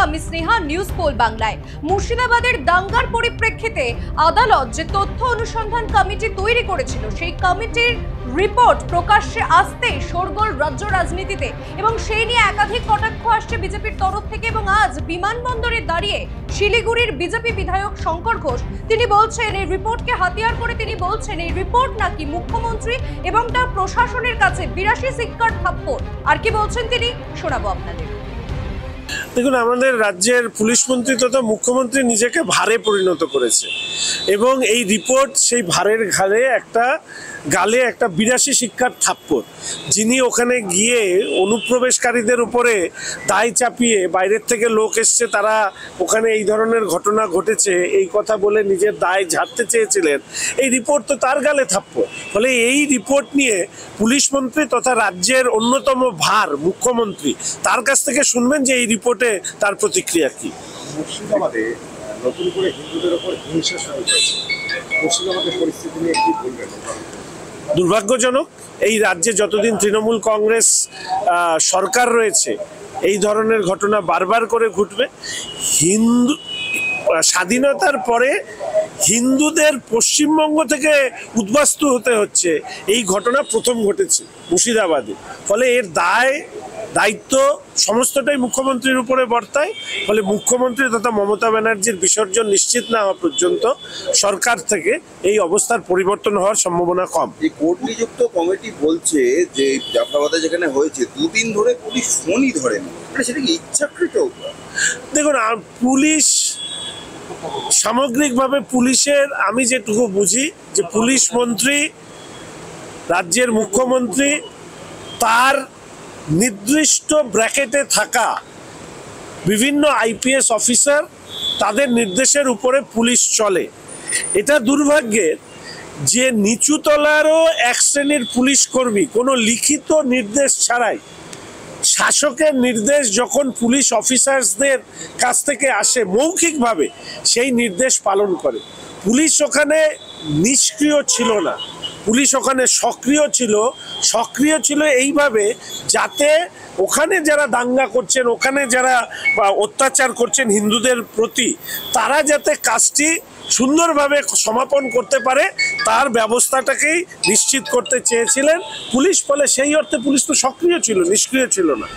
আমি Sneha, news pole বাংলায়। মুর্শিদাবাদের দাঙ্গার পরিপ্রেক্ষিতে আদালত যে তথ্য অনুসন্ধান কমিটি তৈরি করেছিল, সেই কমিটির রিপোর্ট প্রকাশ্যে আসতেই শোরগোল রাজ্য রাজনীতিতে, এবং সেই নিয়ে একাধিক কটাক্ষ আসছে বিজেপির তরফ থেকে। এবং আজ বিমানবন্দরে দাঁড়িয়ে শিলিগুড়ির বিজেপি বিধায়ক শঙ্কর ঘোষ তিনি বলছেন, এই রিপোর্টকে হাতিয়ার করে তিনি বলছেন এই রিপোর্ট নাকি মুখ্যমন্ত্রী এবং তার প্রশাসনের কাছে 82 সিক্কার থাপ্পড়। আর কি বলছেন তিনি শোনাবো আপনাদের। দেখুন, আমাদের রাজ্যের পুলিশ মন্ত্রী তথা মুখ্যমন্ত্রী নিজেকে ভারে পরিণত করেছে এবং এই রিপোর্ট সেই ভারের গালে একটা 82 শিক্ষার থাপ্পড়। যিনি ওখানে গিয়ে অনুপ্রবেশকারীদের উপরে দায় চাপিয়ে বাইরের থেকে লোক এসছে, তারা ওখানে এই ধরনের ঘটনা ঘটেছে এই কথা বলে নিজের দায় ঝাড়তে চেয়েছিলেন, এই রিপোর্ট তো তার গালে থাপ্পড়। ফলে এই রিপোর্ট নিয়ে পুলিশ মন্ত্রী তথা রাজ্যের অন্যতম ভার মুখ্যমন্ত্রী, তার কাছ থেকে শুনবেন যে এই রিপোর্টে তার প্রতিক্রিয়া কি। মুর্শিদাবাদে নতুন করে হিন্দুদের উপর হিংসা শুরু হয়েছে, মুর্শিদাবাদের পরিস্থিতি নিয়ে কি বলবেন? দুর্ভাগ্যজনক, এই রাজ্যে যতদিন তৃণমূল কংগ্রেস সরকার রয়েছে এই ধরনের ঘটনা বারবার করে ঘটবে। স্বাধীনতার পরে হিন্দুদের পশ্চিমবঙ্গ থেকে উদ্বাস্তু হতে হচ্ছে, এই ঘটনা প্রথম ঘটেছে মুর্শিদাবাদে। ফলে এর দায়িত্ব সমস্তটাই মুখ্যমন্ত্রীর উপরে বর্তায়। ফলে মুখ্যমন্ত্রী তথা মমতা ব্যানার্জির বিসর্জন নিশ্চিত না হওয়া পর্যন্ত সরকার থেকে এই অবস্থার পরিবর্তন হওয়ার সম্ভাবনা কম। এই কোর্ট নিযুক্ত কমিটি বলছে যে জাফরাবাদে যেখানে হয়েছে 2 দিন ধরে পুলিশ ফোনই ধরেনি, সেটা কি ইচ্ছাকৃত? দেখুন, পুলিশ সামগ্রিকভাবে পুলিশের আমি যেটুকু বুঝি যে পুলিশ মন্ত্রী, রাজ্যের মুখ্যমন্ত্রী, তার নির্দিষ্ট ব্র্যাকেটে থাকা বিভিন্ন আইপিএস অফিসার, তাদের নির্দেশের উপরে পুলিশ চলে। এটা দুর্ভাগ্যের যে নিচুতলারও এক শ্রেণীর পুলিশ কর্মী কোনো লিখিত নির্দেশ ছাড়াই, শাসকের নির্দেশ যখন পুলিশ অফিসার্সদের কাছ থেকে আসে মৌখিকভাবে, সেই নির্দেশ পালন করে। পুলিশ ওখানে নিষ্ক্রিয় ছিল না, পুলিশ ওখানে সক্রিয় ছিল এইভাবে যাতে ওখানে যারা দাঙ্গা করছেন, ওখানে যারা অত্যাচার করছেন হিন্দুদের প্রতি, তারা যাতে কাজটি সুন্দরভাবে সমাপন করতে পারে তার ব্যবস্থাটাকেই নিশ্চিত করতে চেয়েছিলেন পুলিশ। ফলে সেই অর্থে পুলিশ তো সক্রিয় ছিল, নিষ্ক্রিয় ছিল না।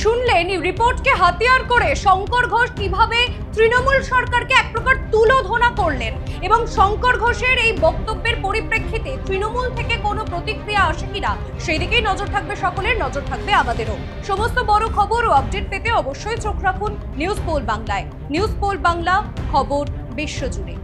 শুনলেন এই রিপোর্টকে হাতিয়ার করে শঙ্কর ঘোষ কিভাবে তৃণমূল সরকারকে এক প্রকার তুলোধনা করলেন, এবং শঙ্কর ঘোষের এই বক্তব্যের পরিপ্রেক্ষিতে তৃণমূল থেকে কোনো প্রতিক্রিয়া আসে কিনা সেই দিকেই নজর থাকবে সকলের, নজর থাকবে আমাদেরও। সমস্ত বড় খবর ও আপডেট পেতে অবশ্যই চোখ রাখুন নিউজ পোল বাংলায়। নিউজ পোল বাংলা, খবর বিশ্বজুড়ে।